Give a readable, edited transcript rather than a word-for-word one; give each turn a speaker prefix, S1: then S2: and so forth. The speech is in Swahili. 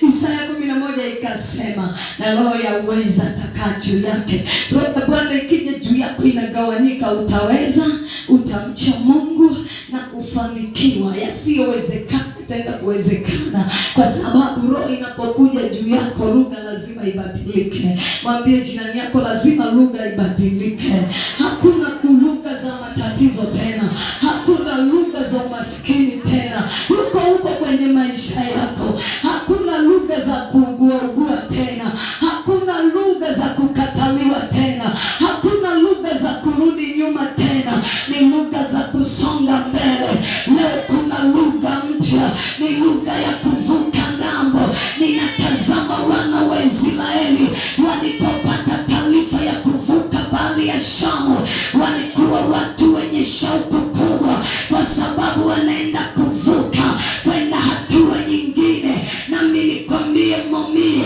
S1: Isaya 11 ikasema, na roho ya uweza atakaa juu yake. Roho ya Bwana ikija juu yako inagawanyika, utaweza, utamcha Mungu na kufanikiwa. Yasiyowezekana itaenda kuwezekana, kwa sababu roho inapokuja juu yako, lugha lazima ibadilike. Mwambie jirani yako, lazima lugha ibadilike. Hakuna lugha za matatizo tena, hakuna lugha za umaskini tena. Huko kwenye maisha yako hakuna lugha za kuugua tena, hakuna lugha za kukataliwa tena, hakuna lugha za kurudi nyuma tena. Ni lugha za kusonga mbele. Leo kuna lugha mpya, ni lugha ya kuvuka ng'ambo. Ninatazama wana wa Israeli walipopata taarifa ya kuvuka bahari ya Shamu, walikuwa watu wenye shauku kubwa, kwa sababu wanaenda kuvuka kwenda hatua nyingine. Nami nikwambie momie,